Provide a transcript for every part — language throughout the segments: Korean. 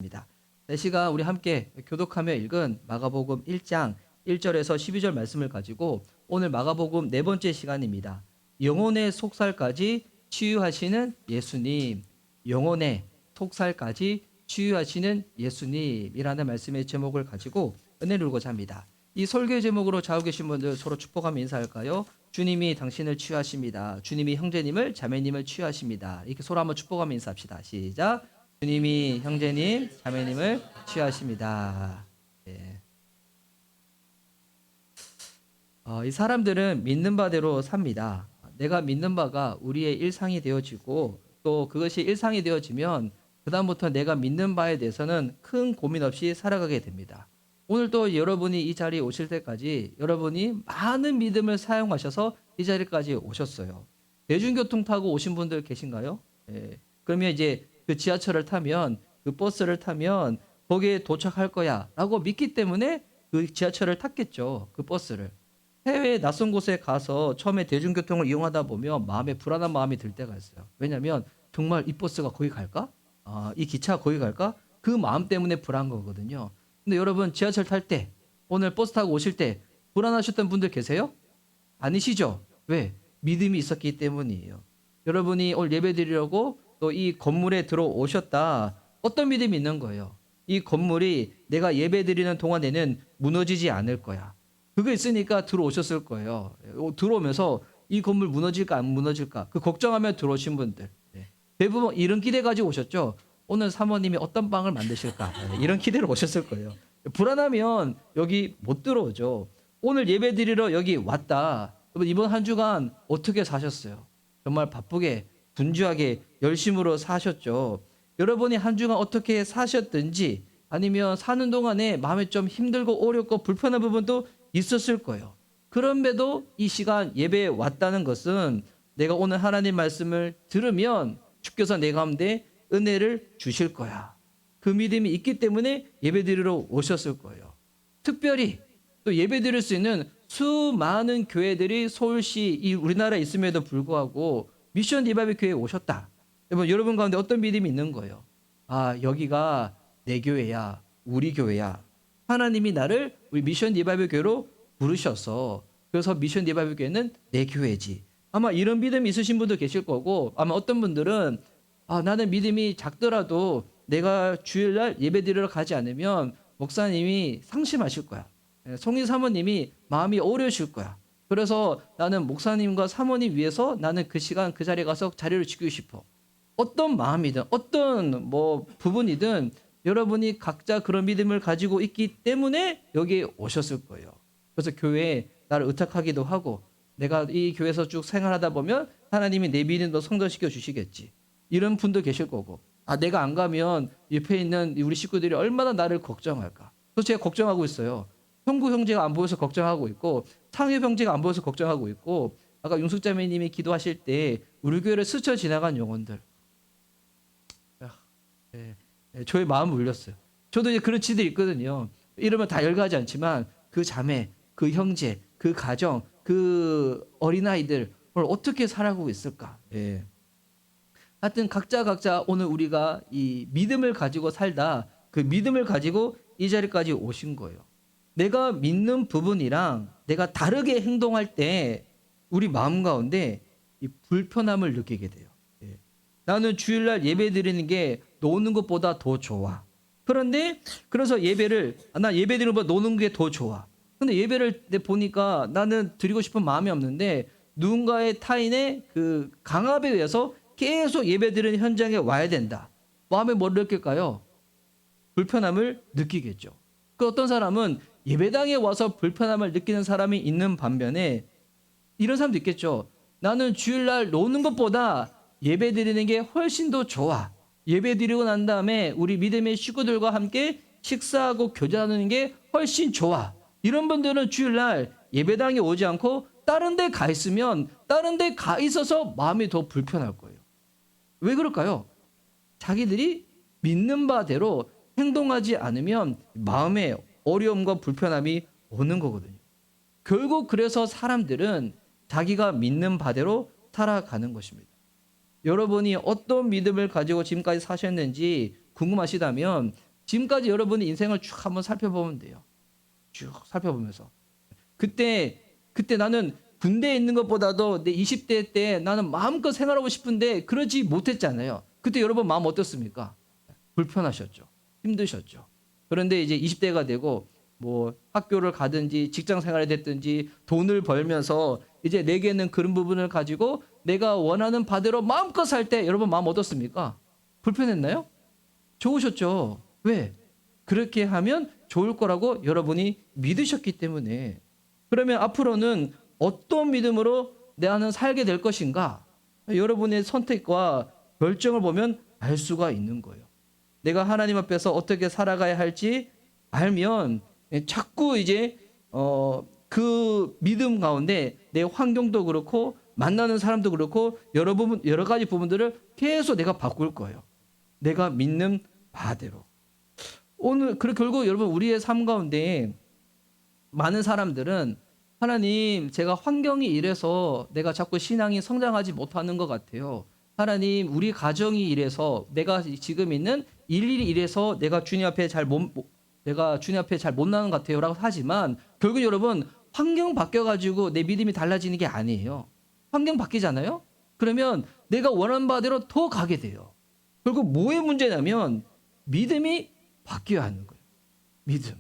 입니다. 이 시간 우리 함께 교독하며 읽은 마가복음 1장 1절에서 12절 말씀을 가지고 오늘 마가복음 네 번째 시간입니다. 영혼의 속살까지 치유하시는 예수님, 영혼의 속살까지 치유하시는 예수님이라는 말씀의 제목을 가지고 은혜를 누리고자 합니다. 이 설교의 제목으로 좌우 계신 분들 서로 축복하며 인사할까요? 주님이 당신을 치유하십니다. 주님이 형제님을 자매님을 치유하십니다. 이렇게 서로 한번 축복하며 인사합시다. 시작. 주님이 형제님, 자매님을 치유하십니다. 예. 이 사람들은 믿는 바대로 삽니다. 내가 믿는 바가 우리의 일상이 되어지고 또 그것이 일상이 되어지면 그다음부터 내가 믿는 바에 대해서는 큰 고민 없이 살아가게 됩니다. 오늘 또 여러분이 이 자리에 오실 때까지 여러분이 많은 믿음을 사용하셔서 이 자리까지 오셨어요. 대중교통 타고 오신 분들 계신가요? 예. 그러면 이제 그 지하철을 타면 그 버스를 타면 거기에 도착할 거야 라고 믿기 때문에 그 지하철을 탔겠죠. 그 버스를. 해외 낯선 곳에 가서 처음에 대중교통을 이용하다 보면 마음에 불안한 마음이 들 때가 있어요. 왜냐하면 정말 이 버스가 거기 갈까? 이 기차가 거기 갈까? 그 마음 때문에 불안한 거거든요. 근데 여러분 지하철 탈 때 오늘 버스 타고 오실 때 불안하셨던 분들 계세요? 아니시죠? 왜? 믿음이 있었기 때문이에요. 여러분이 오늘 예배 드리려고 또 이 건물에 들어오셨다. 어떤 믿음이 있는 거예요? 이 건물이 내가 예배 드리는 동안에는 무너지지 않을 거야. 그거 있으니까 들어오셨을 거예요. 들어오면서 이 건물 무너질까 안 무너질까 그 걱정하며 들어오신 분들. 대부분 이런 기대 가지고 오셨죠. 오늘 사모님이 어떤 빵을 만드실까 이런 기대로 오셨을 거예요. 불안하면 여기 못 들어오죠. 오늘 예배 드리러 여기 왔다. 이번 한 주간 어떻게 사셨어요? 정말 바쁘게 분주하게 열심으로 사셨죠. 여러분이 한 주간 어떻게 사셨든지 아니면 사는 동안에 마음에 좀 힘들고 어렵고 불편한 부분도 있었을 거예요. 그럼에도 이 시간 예배에 왔다는 것은 내가 오늘 하나님 말씀을 들으면 주께서 내 가운데 은혜를 주실 거야. 그 믿음이 있기 때문에 예배 드리러 오셨을 거예요. 특별히 또 예배 드릴 수 있는 수많은 교회들이 서울시 이 우리나라에 있음에도 불구하고 미션 리바이벌 교회에 오셨다. 여러분 가운데 어떤 믿음이 있는 거예요? 여기가 내 교회야. 우리 교회야. 하나님이 나를 우리 미션 리바이벌 교회로 부르셔서 그래서 미션 리바이벌 교회는 내 교회지. 아마 이런 믿음이 있으신 분도 계실 거고 아마 어떤 분들은 나는 믿음이 작더라도 내가 주일날 예배 드리러 가지 않으면 목사님이 상심하실 거야. 성인 사모님이 마음이 어려우실 거야. 그래서 나는 목사님과 사모님 위해서 나는 그 시간 그 자리에 가서 자리를 지키고 싶어. 어떤 마음이든 어떤 부분이든 여러분이 각자 그런 믿음을 가지고 있기 때문에 여기에 오셨을 거예요. 그래서 교회에 나를 의탁하기도 하고 내가 이 교회에서 쭉 생활하다 보면 하나님이 내 믿음도 성장시켜 주시겠지. 이런 분도 계실 거고 내가 안 가면 옆에 있는 우리 식구들이 얼마나 나를 걱정할까. 그래서 제가 걱정하고 있어요. 형구 형제가 안 보여서 걱정하고 있고 상엽 형제가 안 보여서 걱정하고 있고 아까 윤숙자매님이 기도하실 때 우리 교회를 스쳐 지나간 영혼들 저의 마음을 울렸어요. 저도 이제 그런 지들이 있거든요. 이러면 다 열가지 않지만 그 자매, 그 형제, 그 가정, 그 어린아이들 오늘 어떻게 살아가고 있을까. 하여튼 각자 오늘 우리가 이 믿음을 가지고 살다 그 믿음을 가지고 이 자리까지 오신 거예요. 내가 믿는 부분이랑 내가 다르게 행동할 때 우리 마음 가운데 이 불편함을 느끼게 돼요. 나는 주일날 예배 드리는 게 노는 것보다 더 좋아. 그래서 나 예배 드리는 것보다 노는 게 더 좋아. 근데 예배를 보니까 나는 드리고 싶은 마음이 없는데 누군가의 타인의 그 강압에 의해서 계속 예배 드리는 현장에 와야 된다. 마음에 뭘 느낄까요? 불편함을 느끼겠죠. 그 어떤 사람은 예배당에 와서 불편함을 느끼는 사람이 있는 반면에 이런 사람도 있겠죠. 나는 주일날 노는 것보다 예배 드리는 게 훨씬 더 좋아. 예배 드리고 난 다음에 우리 믿음의 식구들과 함께 식사하고 교제하는 게 훨씬 좋아. 이런 분들은 주일날 예배당에 오지 않고 다른 데 가 있으면 다른 데 가 있어서 마음이 더 불편할 거예요. 왜 그럴까요? 자기들이 믿는 바대로 행동하지 않으면 마음에 어려움과 불편함이 오는 거거든요. 결국 그래서 사람들은 자기가 믿는 바대로 살아가는 것입니다. 여러분이 어떤 믿음을 가지고 지금까지 사셨는지 궁금하시다면 지금까지 여러분의 인생을 쭉 한번 살펴보면 돼요. 쭉 살펴보면서. 그때 나는 군대에 있는 것보다도 내 20대 때 나는 마음껏 생활하고 싶은데 그러지 못했잖아요. 그때 여러분 마음 어떻습니까? 불편하셨죠. 힘드셨죠. 그런데 이제 20대가 되고 뭐 학교를 가든지 직장 생활이 됐든지 돈을 벌면서 이제 내게는 그런 부분을 가지고 내가 원하는 바대로 마음껏 살 때 여러분 마음 어떻습니까? 불편했나요? 좋으셨죠. 왜? 그렇게 하면 좋을 거라고 여러분이 믿으셨기 때문에. 그러면 앞으로는 어떤 믿음으로 나는 살게 될 것인가? 여러분의 선택과 결정을 보면 알 수가 있는 거예요. 내가 하나님 앞에서 어떻게 살아가야 할지 알면 자꾸 이제 그 믿음 가운데 내 환경도 그렇고 만나는 사람도 그렇고 여러 가지 부분들을 계속 내가 바꿀 거예요. 내가 믿는 바대로. 오늘 결국 여러분 우리의 삶 가운데 많은 사람들은 하나님 제가 환경이 이래서 내가 자꾸 신앙이 성장하지 못하는 것 같아요. 하나님 우리 가정이 이래서 내가 지금 있는 일일이 이래서 내가 주님 앞에 잘 못 나는 것 같아요라고 하지만 결국 여러분 환경 바뀌어가지고 내 믿음이 달라지는 게 아니에요. 환경 바뀌잖아요. 그러면 내가 원하는 바대로 더 가게 돼요. 결국 뭐의 문제냐면 믿음이 바뀌어야 하는 거예요. 믿음.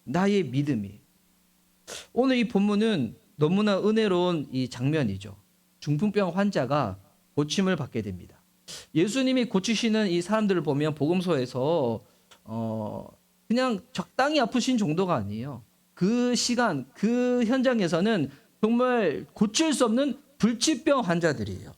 나의 믿음이. 오늘 이 본문은 너무나 은혜로운 이 장면이죠. 중풍병 환자가 고침을 받게 됩니다. 예수님이 고치시는 이 사람들을 보면 복음서에서 그냥 적당히 아프신 정도가 아니에요. 그 시간, 그 현장에서는 정말 고칠 수 없는 불치병 환자들이에요.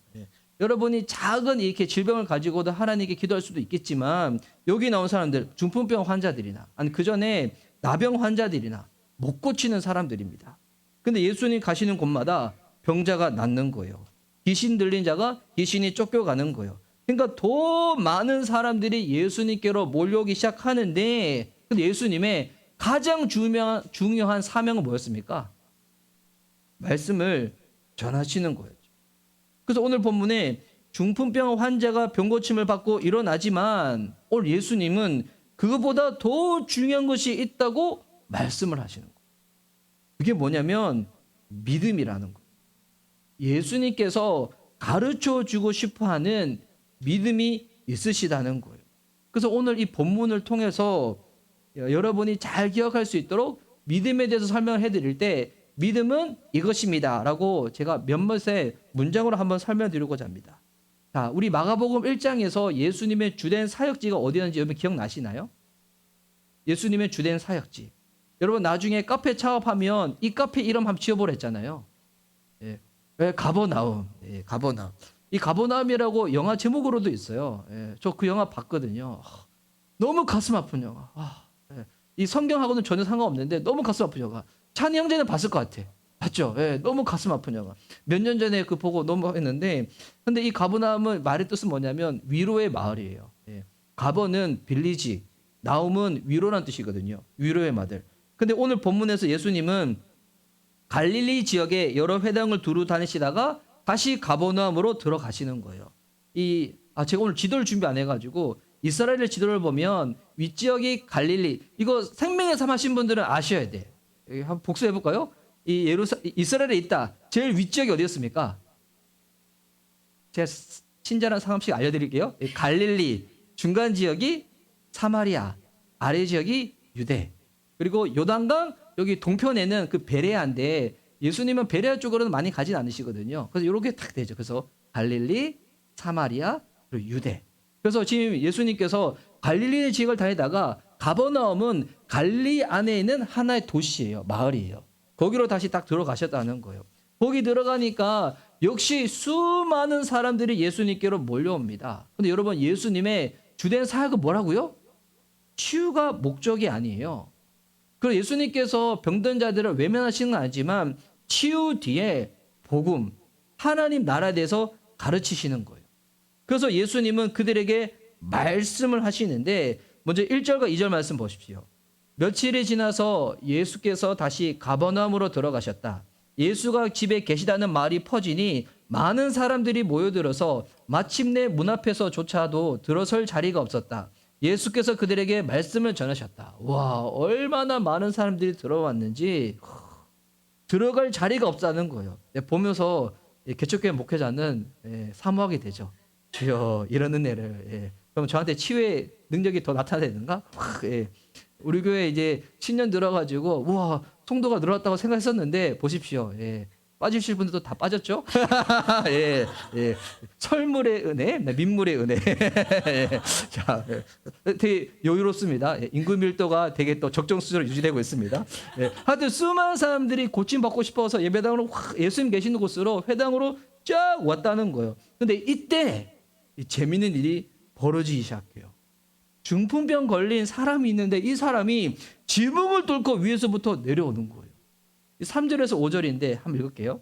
여러분이 작은 이렇게 질병을 가지고도 하나님께 기도할 수도 있겠지만 여기 나온 사람들 중풍병 환자들이나 아니 그 전에 나병 환자들이나 못 고치는 사람들입니다. 근데 예수님 가시는 곳마다 병자가 낫는 거예요. 귀신 들린 자가 귀신이 쫓겨가는 거예요. 그러니까 더 많은 사람들이 예수님께로 몰려오기 시작하는데 근데 예수님의 가장 중요한 사명은 뭐였습니까? 말씀을 전하시는 거예요. 그래서 오늘 본문에 중풍병 환자가 병고침을 받고 일어나지만 오늘 예수님은 그것보다 더 중요한 것이 있다고 말씀을 하시는 거예요. 그게 뭐냐면 믿음이라는 거예요. 예수님께서 가르쳐 주고 싶어 하는 믿음이 있으시다는 거예요. 그래서 오늘 이 본문을 통해서 여러분이 잘 기억할 수 있도록 믿음에 대해서 설명을 해드릴 때 믿음은 이것입니다 라고 제가 몇몇의 문장으로 한번 설명드리고자 합니다. 자, 우리 마가복음 1장에서 예수님의 주된 사역지가 어디였는지 여러분 기억나시나요? 예수님의 주된 사역지. 여러분 나중에 카페 창업하면 이 카페 이름 한번 지어보라 했잖아요. 예. 가버나움. 예, 가버나움. 이 가버나움이라고 영화 제목으로도 있어요. 예, 저 그 영화 봤거든요. 너무 가슴 아픈 영화. 예. 이 성경하고는 전혀 상관없는데 너무 가슴 아픈 영화. 찬이 형제는 봤을 것 같아. 봤죠? 예, 너무 가슴 아픈 영화. 몇 년 전에 그 보고 너무 했는데, 근데 이 가버나움은 말의 뜻은 뭐냐면 위로의 마을이에요. 예. 가버는 빌리지, 나움은 위로란 뜻이거든요. 위로의 마을. 근데 오늘 본문에서 예수님은 갈릴리 지역에 여러 회당을 두루 다니시다가 다시 가버나움으로 들어가시는 거예요. 제가 오늘 지도를 준비 안 해가지고 이스라엘 지도를 보면 윗지역이 갈릴리. 이거 생명의 삶 하신 분들은 아셔야 돼. 한번 복수해 볼까요? 이스라엘에 있다. 제일 윗지역이 어디였습니까? 제가 친절한 상황씩 알려드릴게요. 갈릴리, 중간 지역이 사마리아, 아래 지역이 유대. 그리고 요단강 여기 동편에는 그 베레아인데 예수님은 베레아 쪽으로는 많이 가진 않으시거든요. 그래서 이렇게 딱 되죠. 그래서 갈릴리, 사마리아, 그리고 유대. 그래서 지금 예수님께서 갈릴리 지역을 다니다가 가버나움은 갈릴리 안에 있는 하나의 도시예요. 마을이에요. 거기로 다시 딱 들어가셨다는 거예요. 거기 들어가니까 역시 수많은 사람들이 예수님께로 몰려옵니다. 근데 여러분 예수님의 주된 사역은 뭐라고요? 치유가 목적이 아니에요. 그래서 예수님께서 병든 자들을 외면하시는 건 아니지만 치유 뒤에 복음, 하나님 나라에 대해서 가르치시는 거예요. 그래서 예수님은 그들에게 말씀을 하시는데 먼저 1절과 2절 말씀 보십시오. 며칠이 지나서 예수께서 다시 가버나움으로 들어가셨다. 예수가 집에 계시다는 말이 퍼지니 많은 사람들이 모여들어서 마침내 문 앞에서조차도 들어설 자리가 없었다. 예수께서 그들에게 말씀을 전하셨다. 와, 얼마나 많은 사람들이 들어왔는지 들어갈 자리가 없다는 거예요. 보면서 개척교회 목회자는 사모하게 되죠. 주여 이런 은혜를. 그럼 저한테 치유의 능력이 더 나타나는가? 우리 교회 이제 신년 들어가지고 와 성도가 늘었다고 생각했었는데 보십시오. 빠지실 분들도 다 빠졌죠? 설물의 은혜, 민물의 은혜. 자, 되게 여유롭습니다. 인구 밀도가 되게 또 적정 수준으로 유지되고 있습니다. 하여튼 수많은 사람들이 고침받고 싶어서 예배당으로 예수님 계시는 곳으로 회당으로 쫙 왔다는 거예요. 근데 이때 재밌는 일이 벌어지기 시작해요. 중풍병 걸린 사람이 있는데 이 사람이 지붕을 뚫고 위에서부터 내려오는 거예요. 3절에서 5절인데 한번 읽을게요.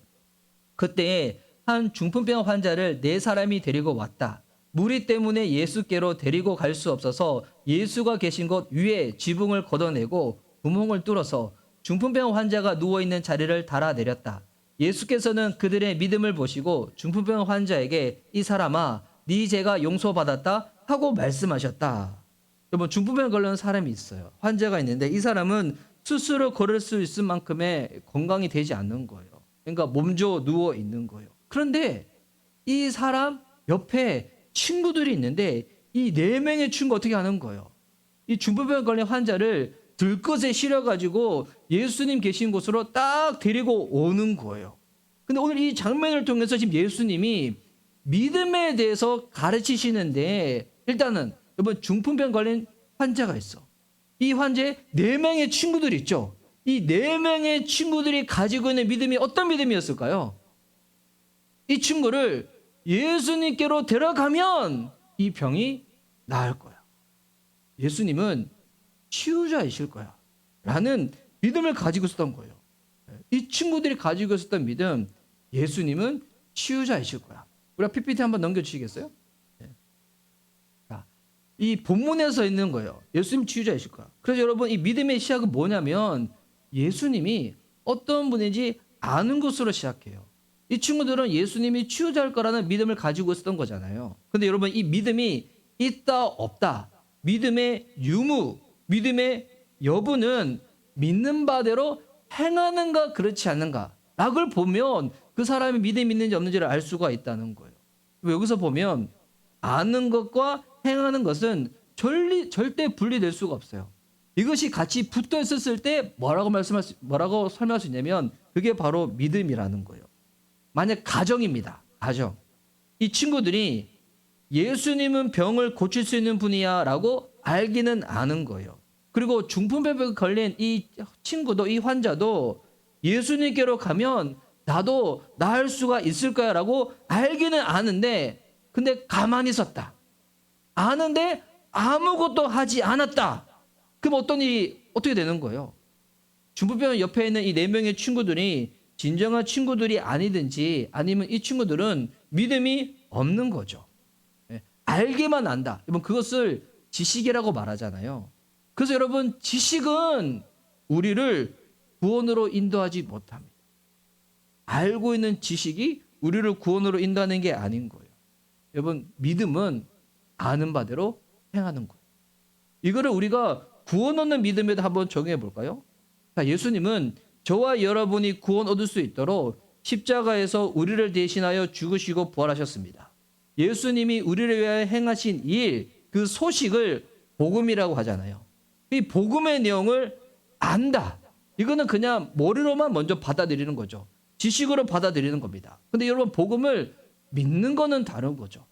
그때 한 중풍병 환자를 4사람이 데리고 왔다. 무리 때문에 예수께로 데리고 갈 수 없어서 예수가 계신 곳 위에 지붕을 걷어내고 구멍을 뚫어서 중풍병 환자가 누워있는 자리를 달아내렸다. 예수께서는 그들의 믿음을 보시고 중풍병 환자에게 이 사람아 네 죄가 용서받았다 하고 말씀하셨다. 여러분 중풍병 걸린 사람이 있어요. 환자가 있는데 이 사람은 스스로 걸을 수 있을 만큼의 건강이 되지 않는 거예요. 그러니까 몸져 누워 있는 거예요. 그런데 이 사람 옆에 친구들이 있는데 이 4명의 친구 어떻게 하는 거예요? 이 중풍병 걸린 환자를 들것에 실어가지고 예수님 계신 곳으로 딱 데리고 오는 거예요. 근데 오늘 이 장면을 통해서 지금 예수님이 믿음에 대해서 가르치시는데 일단은 여러분 중풍병 걸린 환자가 있어. 이 환자의 4명의 친구들이 있죠. 이 4명의 친구들이 가지고 있는 믿음이 어떤 믿음이었을까요? 이 친구를 예수님께로 데려가면 이 병이 나을 거야. 예수님은 치유자이실 거야. 라는 믿음을 가지고 있었던 거예요. 이 친구들이 가지고 있었던 믿음, 예수님은 치유자이실 거야. 우리가 PPT 한번 넘겨주시겠어요? 이 본문에서 있는 거예요. 예수님 치유자이실 거야. 그래서 여러분 이 믿음의 시작은 뭐냐면 예수님이 어떤 분인지 아는 것으로 시작해요. 이 친구들은 예수님이 치유자일 거라는 믿음을 가지고 있었던 거잖아요. 근데 여러분 이 믿음이 있다 없다, 믿음의 유무, 믿음의 여부는 믿는 바대로 행하는가 그렇지 않는가 락을 보면 그 사람이 믿음이 있는지 없는지를 알 수가 있다는 거예요. 여기서 보면 아는 것과 행하는 것은 절대 분리될 수가 없어요. 이것이 같이 붙어 있었을 때 뭐라고 설명할 수 있냐면 그게 바로 믿음이라는 거예요. 만약 가정입니다. 가정. 이 친구들이 예수님은 병을 고칠 수 있는 분이야 라고 알기는 아는 거예요. 그리고 중풍병에 걸린 이 친구도 이 환자도 예수님께로 가면 나도 나을 수가 있을 거야 라고 알기는 아는데 근데 가만히 있었다. 아는데 아무것도 하지 않았다. 그럼 어떤 일이 어떻게 되는 거예요? 중풍병 옆에 있는 이 4명의 친구들이 진정한 친구들이 아니든지 아니면 이 친구들은 믿음이 없는 거죠. 알기만 안다. 여러분 그것을 지식이라고 말하잖아요. 그래서 여러분 지식은 우리를 구원으로 인도하지 못합니다. 알고 있는 지식이 우리를 구원으로 인도하는 게 아닌 거예요. 여러분 믿음은 아는 바대로 행하는 거예요. 이거를 우리가 구원 얻는 믿음에도 한번 적용해 볼까요? 자, 예수님은 저와 여러분이 구원 얻을 수 있도록 십자가에서 우리를 대신하여 죽으시고 부활하셨습니다. 예수님이 우리를 위하여 행하신 일, 그 소식을 복음이라고 하잖아요. 이 복음의 내용을 안다. 이거는 그냥 머리로만 먼저 받아들이는 거죠. 지식으로 받아들이는 겁니다. 근데 여러분 복음을 믿는 거는 다른 거죠.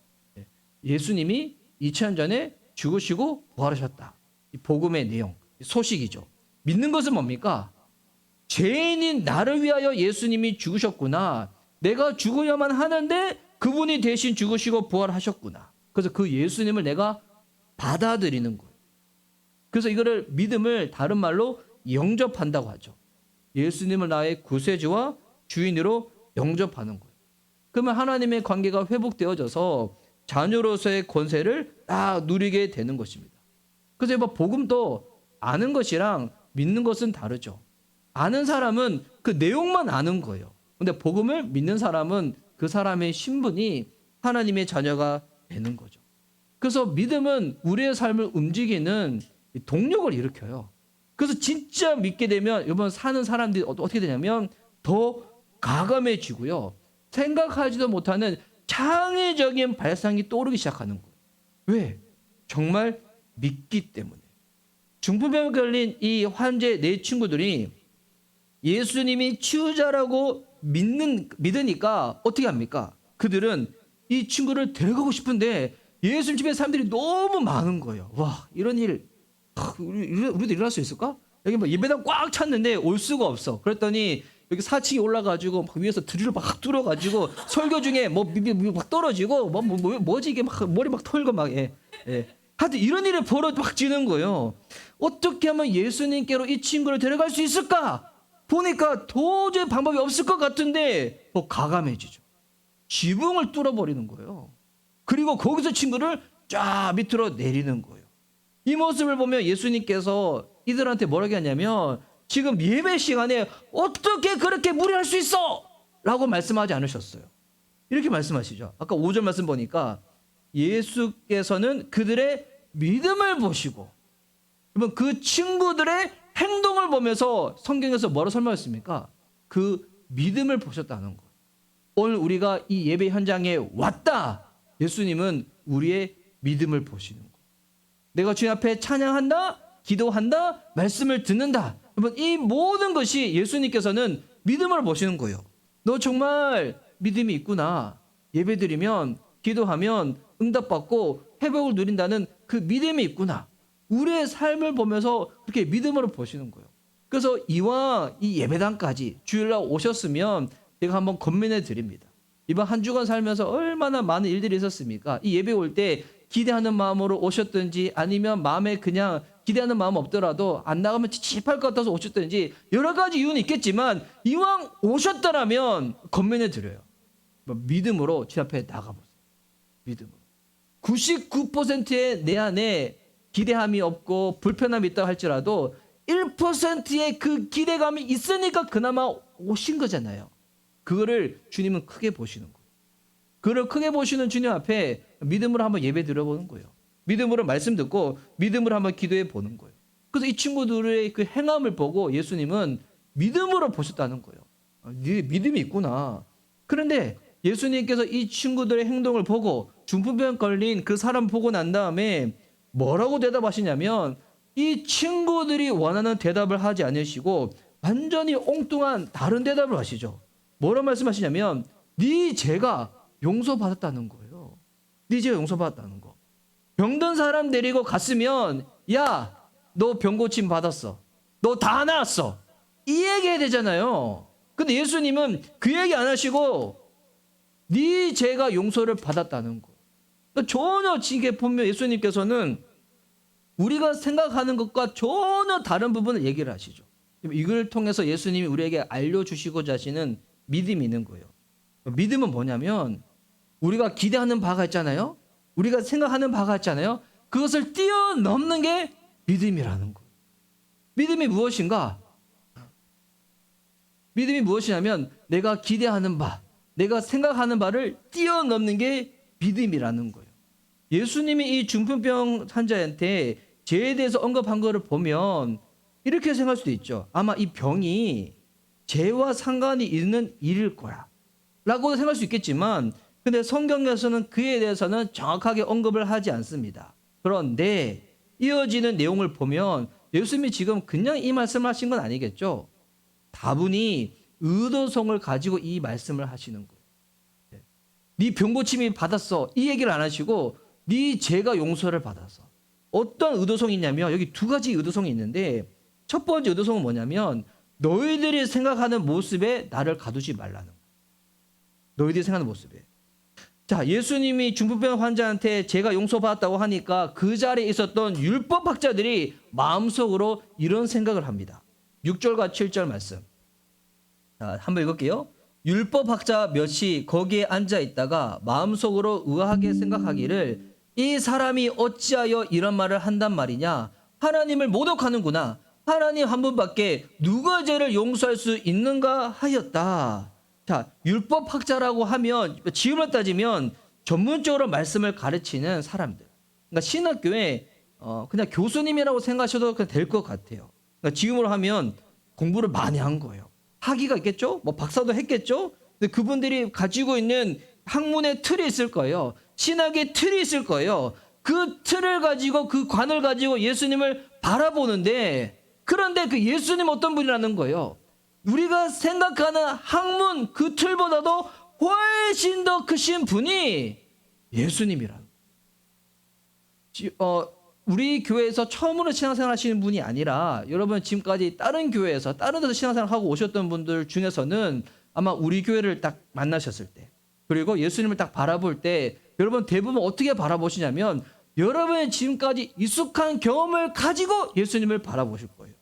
예수님이 2000년 전에 죽으시고 부활하셨다. 이 복음의 내용, 소식이죠. 믿는 것은 뭡니까? 죄인인 나를 위하여 예수님이 죽으셨구나. 내가 죽어야만 하는데 그분이 대신 죽으시고 부활하셨구나. 그래서 그 예수님을 내가 받아들이는 거예요. 그래서 이거를 믿음을 다른 말로 영접한다고 하죠. 예수님을 나의 구세주와 주인으로 영접하는 거예요. 그러면 하나님의 관계가 회복되어져서 자녀로서의 권세를 딱 누리게 되는 것입니다. 그래서 복음도 아는 것이랑 믿는 것은 다르죠. 아는 사람은 그 내용만 아는 거예요. 근데 복음을 믿는 사람은 그 사람의 신분이 하나님의 자녀가 되는 거죠. 그래서 믿음은 우리의 삶을 움직이는 동력을 일으켜요. 그래서 진짜 믿게 되면 이번 사는 사람들이 어떻게 되냐면 더 가감해지고요. 생각하지도 못하는 창의적인 발상이 떠오르기 시작하는 거예요. 왜? 정말 믿기 때문에. 중풍병에 걸린 이 환자의 네 친구들이 예수님이 치유자라고 믿으니까 어떻게 합니까? 그들은 이 친구를 데려가고 싶은데 예수님 집에 사람들이 너무 많은 거예요. 와, 이런 일 우리도 일어날 수 있을까? 여기 뭐 예배당 꽉 찼는데 올 수가 없어. 그랬더니 여기 4층에 올라가지고 막 위에서 드릴을 막 뚫어가지고 설교 중에 막 떨어지고 뭐지 이게 막 머리 막 털고 막 하여튼 이런 일이 벌어지는 거예요. 어떻게 하면 예수님께로 이 친구를 데려갈 수 있을까? 보니까 도저히 방법이 없을 것 같은데 더 가감해지죠. 지붕을 뚫어버리는 거예요. 그리고 거기서 친구를 쫙 밑으로 내리는 거예요. 이 모습을 보면 예수님께서 이들한테 뭐라고 하냐면 지금 예배 시간에 어떻게 그렇게 무리할 수 있어? 라고 말씀하지 않으셨어요. 이렇게 말씀하시죠. 아까 5절 말씀 보니까 예수께서는 그들의 믿음을 보시고 그러면 그 친구들의 행동을 보면서 성경에서 뭐라고 설명했습니까? 그 믿음을 보셨다는 거예요. 오늘 우리가 이 예배 현장에 왔다. 예수님은 우리의 믿음을 보시는 거예요. 내가 주님 앞에 찬양한다, 기도한다, 말씀을 듣는다. 여러분, 이 모든 것이 예수님께서는 믿음을 보시는 거예요. 너 정말 믿음이 있구나. 예배드리면, 기도하면 응답받고 회복을 누린다는 그 믿음이 있구나. 우리의 삶을 보면서 그렇게 믿음으로 보시는 거예요. 그래서 이왕 이 예배당까지 주일날 오셨으면 제가 한번 권면해 드립니다. 이번 한 주간 살면서 얼마나 많은 일들이 있었습니까? 이 예배 올 때 기대하는 마음으로 오셨든지 아니면 마음에 그냥 기대하는 마음 없더라도 안 나가면 찝찝할 것 같아서 오셨든지 여러 가지 이유는 있겠지만 이왕 오셨더라면 권면해 드려요. 믿음으로 주 앞에 나가보세요. 믿음으로. 99%의 내 안에 기대함이 없고 불편함이 있다고 할지라도 1%의 그 기대감이 있으니까 그나마 오신 거잖아요. 그거를 주님은 크게 보시는 거예요. 그걸 크게 보시는 주님 앞에 믿음으로 한번 예배 드려보는 거예요. 믿음으로 말씀 듣고 믿음으로 한번 기도해 보는 거예요. 그래서 이 친구들의 그 행함을 보고 예수님은 믿음으로 보셨다는 거예요. 네 믿음이 있구나. 그런데 예수님께서 이 친구들의 행동을 보고 중풍병 걸린 그 사람 보고 난 다음에 뭐라고 대답하시냐면 이 친구들이 원하는 대답을 하지 않으시고 완전히 엉뚱한 다른 대답을 하시죠. 뭐라고 말씀하시냐면 네 죄가 용서받았다는 거예요. 네 죄가 용서받았다는 거. 병든 사람 데리고 갔으면 야, 너 병 고침 받았어. 너 다 나았어. 이 얘기 해야 되잖아요. 근데 예수님은 그 얘기 안 하시고 네 죄가 용서를 받았다는 거. 그러니까 전혀 이게 보면 예수님께서는 우리가 생각하는 것과 전혀 다른 부분을 얘기를 하시죠. 이걸 통해서 예수님이 우리에게 알려주시고자 하시는 믿음이 있는 거예요. 믿음은 뭐냐면 우리가 기대하는 바가 있잖아요. 우리가 생각하는 바가 있잖아요. 그것을 뛰어넘는 게 믿음이라는 거예요. 믿음이 무엇인가? 믿음이 무엇이냐면 내가 기대하는 바, 내가 생각하는 바를 뛰어넘는 게 믿음이라는 거예요. 예수님이 이 중풍병 환자한테 죄에 대해서 언급한 것을 보면 이렇게 생각할 수도 있죠. 아마 이 병이 죄와 상관이 있는 일일 거야 라고 생각할 수 있겠지만 근데 성경에서는 그에 대해서는 정확하게 언급을 하지 않습니다. 그런데 이어지는 내용을 보면 예수님이 지금 그냥 이 말씀을 하신 건 아니겠죠. 다분히 의도성을 가지고 이 말씀을 하시는 거예요. 네 병고침이 받았어 이 얘기를 안 하시고 네 죄가 용서를 받아서 어떤 의도성이 있냐면 여기 두 가지 의도성이 있는데 첫 번째 의도성은 뭐냐면 너희들이 생각하는 모습에 나를 가두지 말라는 거예요. 너희들이 생각하는 모습에. 자, 예수님이 중풍병 환자한테 죄가 용서받았다고 하니까 그 자리에 있었던 율법학자들이 마음속으로 이런 생각을 합니다. 6절과 7절 말씀. 자, 한번 읽을게요. 율법학자 몇이 거기에 앉아 있다가 마음속으로 의아하게 생각하기를 이 사람이 어찌하여 이런 말을 한단 말이냐? 하나님을 모독하는구나. 하나님 한 분밖에 누가 죄를 용서할 수 있는가 하였다. 자, 율법학자라고 하면 지금으로 따지면 전문적으로 말씀을 가르치는 사람들. 그러니까 신학교에 그냥 교수님이라고 생각하셔도 될 것 같아요. 그러니까 지금으로 하면 공부를 많이 한 거예요. 학위가 있겠죠? 뭐 박사도 했겠죠? 근데 그분들이 가지고 있는 학문의 틀이 있을 거예요. 신학의 틀이 있을 거예요. 그 틀을 가지고 그 관을 가지고 예수님을 바라보는데, 그런데 그 예수님 어떤 분이라는 거예요. 우리가 생각하는 학문 그 틀보다도 훨씬 더 크신 분이 예수님이라는 거예요. 우리 교회에서 처음으로 신앙생활 하시는 분이 아니라 여러분 지금까지 다른 교회에서 다른 데서 신앙생활 하고 오셨던 분들 중에서는 아마 우리 교회를 딱 만나셨을 때, 그리고 예수님을 딱 바라볼 때 여러분 대부분 어떻게 바라보시냐면 여러분의 지금까지 익숙한 경험을 가지고 예수님을 바라보실 거예요.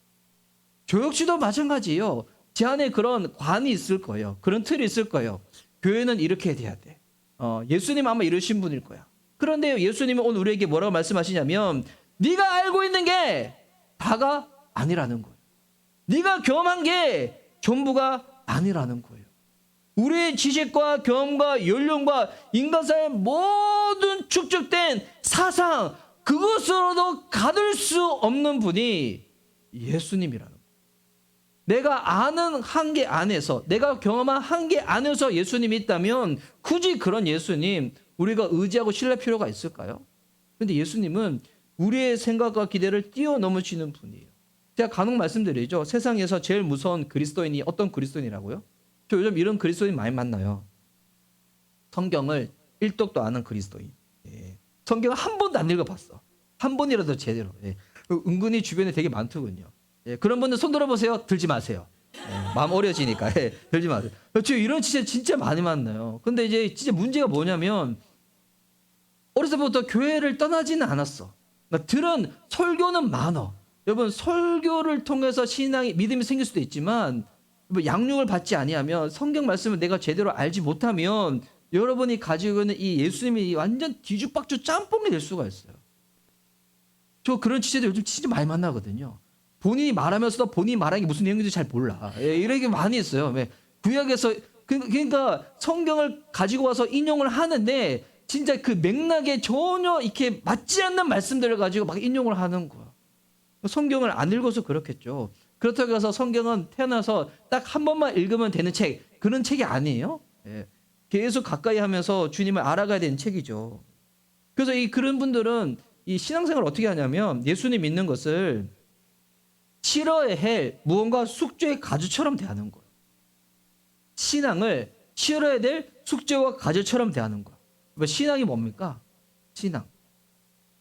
저 역시도 마찬가지예요. 제 안에 그런 관이 있을 거예요. 그런 틀이 있을 거예요. 교회는 이렇게 돼야 돼. 예수님 아마 이러신 분일 거야. 그런데 예수님은 오늘 우리에게 뭐라고 말씀하시냐면 네가 알고 있는 게 다가 아니라는 거예요. 네가 경험한 게 전부가 아니라는 거예요. 우리의 지식과 경험과 연륜과 인간사의 모든 축적된 사상, 그것으로도 가둘 수 없는 분이 예수님이라는 거예요. 내가 아는 한계 안에서, 내가 경험한 한계 안에서 예수님이 있다면 굳이 그런 예수님 우리가 의지하고 신뢰할 필요가 있을까요? 그런데 예수님은 우리의 생각과 기대를 뛰어넘으시는 분이에요. 제가 간혹 말씀드리죠. 세상에서 제일 무서운 그리스도인이 어떤 그리스도인이라고요? 저 요즘 이런 그리스도인 많이 만나요. 성경을 1독도 안 한 그리스도인. 예. 성경을 한 번도 안 읽어봤어. 한 번이라도 제대로. 예. 은근히 주변에 되게 많더군요. 예. 그런 분들 손 들어보세요. 들지 마세요. 예. 마음 어려지니까. 예. 들지 마세요. 저 이런 진짜 많이 만나요. 근데 이제 진짜 문제가 뭐냐면 어려서부터 교회를 떠나지는 않았어. 그러니까 들은 설교는 많어. 여러분 설교를 통해서 신앙이 믿음이 생길 수도 있지만 양육을 받지 아니하면 성경 말씀을 내가 제대로 알지 못하면 여러분이 가지고 있는 이 예수님이 완전 뒤죽박죽 짬뽕이 될 수가 있어요. 저 그런 지체들 요즘 진짜 많이 만나거든요. 본인이 말하면서도 본인이 말하는 게 무슨 내용인지 잘 몰라. 예, 이런 게 많이 있어요. 구약에서 그러니까 성경을 가지고 와서 인용을 하는데 진짜 그 맥락에 전혀 이렇게 맞지 않는 말씀들을 가지고 막 인용을 하는 거야. 성경을 안 읽어서 그렇겠죠. 그렇다고 해서 성경은 태어나서 딱 한 번만 읽으면 되는 책, 그런 책이 아니에요. 예. 계속 가까이 하면서 주님을 알아가야 되는 책이죠. 그래서 그런 분들은 이 신앙생활을 어떻게 하냐면 예수님 믿는 것을 치러야 할 무언가 숙제의 가주처럼 대하는 거예요. 신앙을 치러야 될 숙제와 가주처럼 대하는 거예요. 신앙이 뭡니까? 신앙.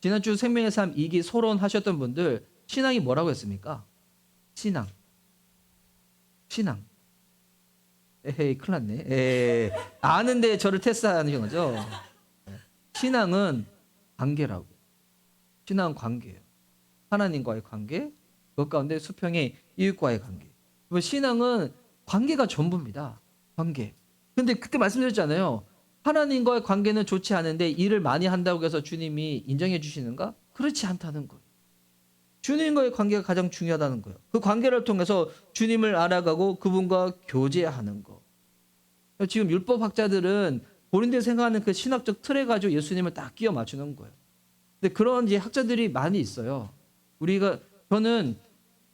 지난주 생명의 삶 2기 소론 하셨던 분들 신앙이 뭐라고 했습니까? 신앙. 에헤이, 큰일 났네. 아는데 저를 테스트하는 거죠. 신앙은 관계라고. 신앙은 관계예요. 하나님과의 관계, 그것 가운데 수평의 이웃과의 관계. 신앙은 관계가 전부입니다. 관계. 근데 그때 말씀드렸잖아요. 하나님과의 관계는 좋지 않은데 일을 많이 한다고 해서 주님이 인정해 주시는가? 그렇지 않다는 거예요. 주님과의 관계가 가장 중요하다는 거예요. 그 관계를 통해서 주님을 알아가고 그분과 교제하는 거. 지금 율법학자들은 본인들이 생각하는 그 신학적 틀에 가지고 예수님을 딱 끼워 맞추는 거예요. 근데 그런 이제 학자들이 많이 있어요. 저는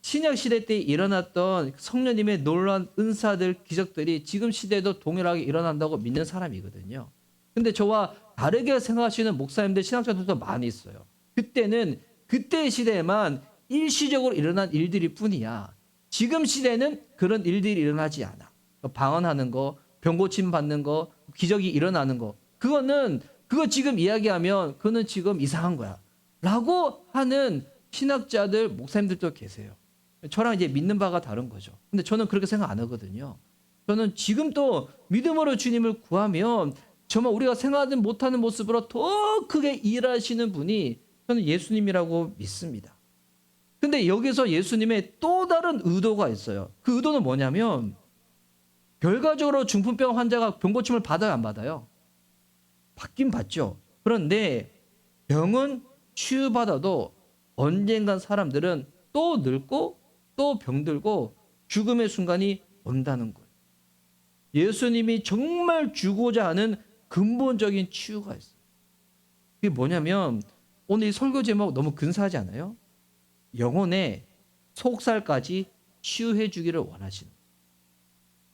신약 시대 때 일어났던 성령님의 놀라운 은사들, 기적들이 지금 시대에도 동일하게 일어난다고 믿는 사람이거든요. 근데 저와 다르게 생각하시는 목사님들, 신학자들도 많이 있어요. 그때는 그때의 시대에만 일시적으로 일어난 일들일 뿐이야. 지금 시대는 그런 일들이 일어나지 않아. 방언하는 거, 병 고침 받는 거, 기적이 일어나는 거. 그거 지금 이야기하면 그거는 지금 이상한 거야. 라고 하는 신학자들, 목사님들도 계세요. 저랑 이제 믿는 바가 다른 거죠. 근데 저는 그렇게 생각 안 하거든요. 저는 지금 또 믿음으로 주님을 구하면 정말 우리가 생각하지 못하는 모습으로 더 크게 일하시는 분이 저는 예수님이라고 믿습니다. 근데 여기서 예수님의 또 다른 의도가 있어요. 그 의도는 뭐냐면 결과적으로 중풍병 환자가 병고침을 받아요, 안 받아요? 받긴 받죠. 그런데 병은 치유받아도 언젠간 사람들은 또 늙고 또 병들고 죽음의 순간이 온다는 거예요. 예수님이 정말 주고자 하는 근본적인 치유가 있어요. 그게 뭐냐면 오늘 이 설교 제목 너무 근사하지 않아요? 영혼의 속살까지 치유해 주기를 원하시는.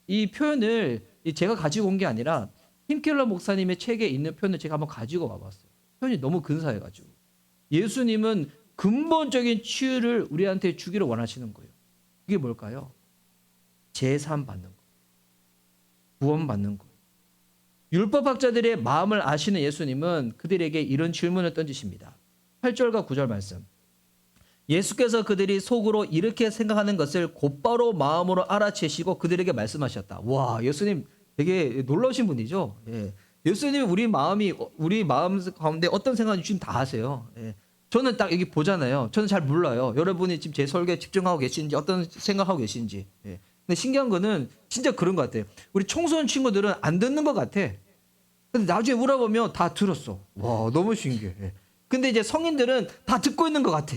이 표현을 제가 가지고 온 게 아니라 팀켈러 목사님의 책에 있는 표현을 제가 한번 가지고 와봤어요. 표현이 너무 근사해가지고. 예수님은 근본적인 치유를 우리한테 주기를 원하시는 거예요. 그게 뭘까요? 제산 받는 거, 구원 받는 거. 율법학자들의 마음을 아시는 예수님은 그들에게 이런 질문을 던지십니다. 8절과 9절 말씀. 예수께서 그들이 속으로 이렇게 생각하는 것을 곧바로 마음으로 알아채시고 그들에게 말씀하셨다. 와, 예수님 되게 놀라우신 분이죠. 예. 예수님이 우리 마음 가운데 어떤 생각인지 지금 다 아세요. 예. 저는 딱 여기 보잖아요. 저는 잘 몰라요. 여러분이 지금 제 설교에 집중하고 계신지 어떤 생각하고 계신지. 예. 근데 신기한 거는 진짜 그런 것 같아요. 우리 청소년 친구들은 안 듣는 것 같아. 근데 나중에 물어보면 다 들었어. 와, 너무 신기해. 예. 근데 이제 성인들은 다 듣고 있는 것 같아.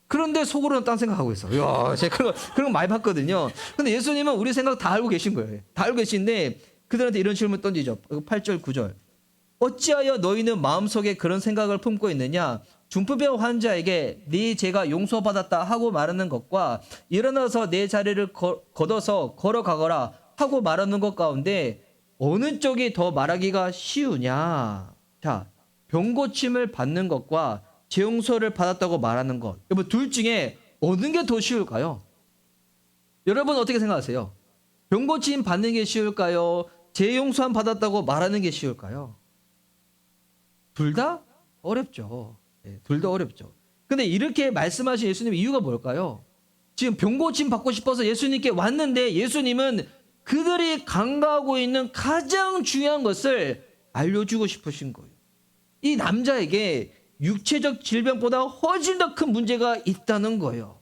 그런데 속으로는 딴 생각하고 있어. 이야, 제가 그런 거 많이 봤거든요. 근데 예수님은 우리 생각 다 알고 계신 거예요. 다 알고 계신데 그들한테 이런 질문 던지죠. 8절, 9절. 어찌하여 너희는 마음속에 그런 생각을 품고 있느냐? 중풍병 환자에게 네 죄가 용서받았다 하고 말하는 것과 일어나서 내 자리를 걷어서 걸어가거라 하고 말하는 것 가운데 어느 쪽이 더 말하기가 쉬우냐? 자, 병 고침을 받는 것과 재용서를 받았다고 말하는 것. 여러분 둘 중에 어느 게 더 쉬울까요? 여러분 어떻게 생각하세요? 병 고침 받는 게 쉬울까요? 재용서함 받았다고 말하는 게 쉬울까요? 둘 다 어렵죠. 네, 둘 다 어렵죠. 근데 이렇게 말씀하신 예수님 이유가 뭘까요? 지금 병 고침 받고 싶어서 예수님께 왔는데 예수님은 그들이 간과하고 있는 가장 중요한 것을 알려주고 싶으신 거예요. 이 남자에게 육체적 질병보다 훨씬 더 큰 문제가 있다는 거예요.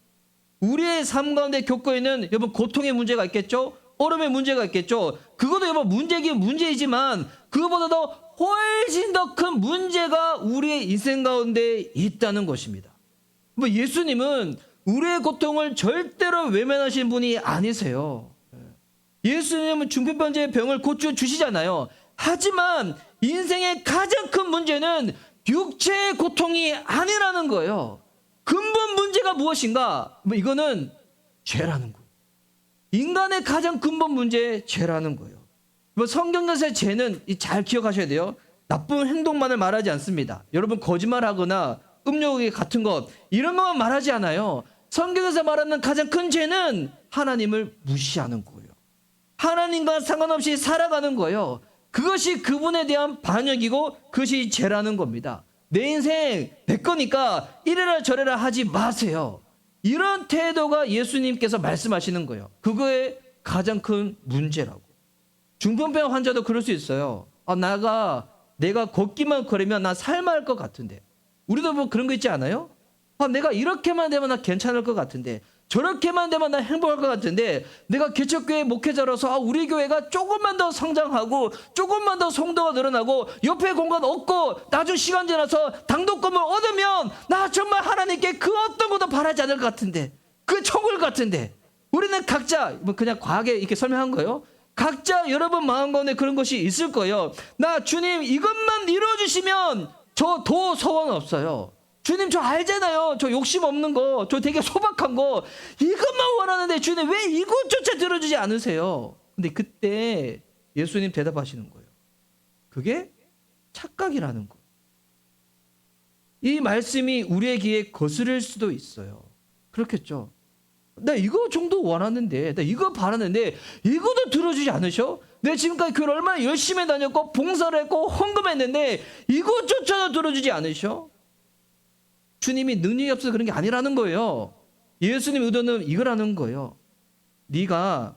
우리의 삶 가운데 겪고 있는 여러분 고통의 문제가 있겠죠? 어려움의 문제가 있겠죠? 그것도 여러분 문제긴 문제이지만 그것보다도 훨씬 더 큰 문제가 우리의 인생 가운데 있다는 것입니다. 뭐 예수님은 우리의 고통을 절대로 외면하신 분이 아니세요. 예수님은 중풍병자의 병을 고쳐주시잖아요. 하지만 인생의 가장 큰 문제는 육체의 고통이 아니라는 거예요. 근본 문제가 무엇인가? 이거는 죄라는 거예요. 인간의 가장 근본 문제 죄라는 거예요. 성경에서의 죄는 잘 기억하셔야 돼요. 나쁜 행동만을 말하지 않습니다. 여러분 거짓말하거나 음욕이 같은 것 이런 것만 말하지 않아요. 성경에서 말하는 가장 큰 죄는 하나님을 무시하는 거예요. 하나님과 상관없이 살아가는 거예요. 그것이 그분에 대한 반역이고 그것이 죄라는 겁니다. 내 인생 내 거니까 이래라 저래라 하지 마세요. 이런 태도가 예수님께서 말씀하시는 거예요. 그거의 가장 큰 문제라고. 중풍병 환자도 그럴 수 있어요. 내가 걷기만 걸으면 나 삶할 것 같은데. 우리도 뭐 그런 거 있지 않아요? 내가 이렇게만 되면 나 괜찮을 것 같은데. 저렇게만 되면 나 행복할 것 같은데 내가 개척교회 목회자로서 우리 교회가 조금만 더 성장하고 조금만 더 성도가 늘어나고 옆에 공간 없고 나중 시간 지나서 당독권을 얻으면 나 정말 하나님께 그 어떤 것도 바라지 않을 것 같은데 그 천국 같은데 우리는 각자 그냥 과하게 이렇게 설명한 거예요. 각자 여러분 마음 가운데 그런 것이 있을 거예요. 나 주님 이것만 이루어주시면 저 더 소원 없어요. 주님 저 알잖아요. 저 욕심 없는 거, 저 되게 소박한 거 이것만 원하는데 주님 왜 이것조차 들어주지 않으세요? 근데 그때 예수님 대답하시는 거예요. 그게 착각이라는 거. 이 말씀이 우리의 귀에 거스를 수도 있어요. 그렇겠죠. 나 이거 정도 원하는데, 나 이거 바라는데 이것도 들어주지 않으셔? 내가 지금까지 교회를 얼마나 열심히 다녔고 봉사를 했고 헌금했는데 이것조차도 들어주지 않으셔? 주님이 능력이 없어서 그런 게 아니라는 거예요. 예수님 의도는 이거라는 거예요. 네가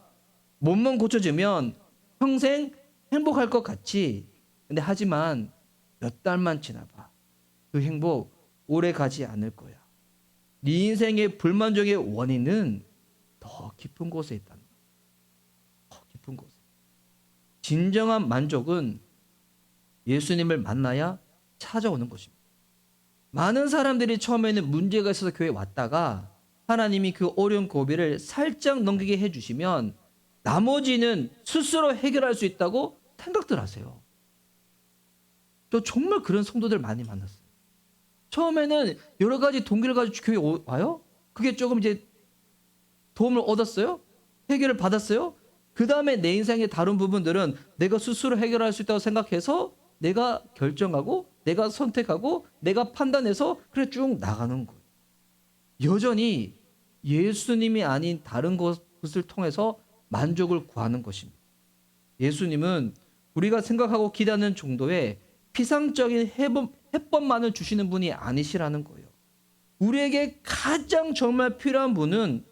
몸만 고쳐지면 평생 행복할 것 같지. 근데 하지만 몇 달만 지나봐. 그 행복 오래 가지 않을 거야. 네 인생의 불만족의 원인은 더 깊은 곳에 있다는 거야. 더 깊은 곳에. 진정한 만족은 예수님을 만나야 찾아오는 것입니다. 많은 사람들이 처음에는 문제가 있어서 교회에 왔다가 하나님이 그 어려운 고비를 살짝 넘기게 해주시면 나머지는 스스로 해결할 수 있다고 생각들 하세요. 저 정말 그런 성도들 많이 만났어요. 처음에는 여러 가지 동기를 가지고 교회 와요? 그게 조금 이제 도움을 얻었어요? 해결을 받았어요? 그 다음에 내 인생의 다른 부분들은 내가 스스로 해결할 수 있다고 생각해서 내가 결정하고 내가 선택하고 내가 판단해서 그래 쭉 나가는 거예요. 여전히 예수님이 아닌 다른 것을 통해서 만족을 구하는 것입니다. 예수님은 우리가 생각하고 기대하는 정도의 피상적인 해법만을 주시는 분이 아니시라는 거예요. 우리에게 가장 정말 필요한 분은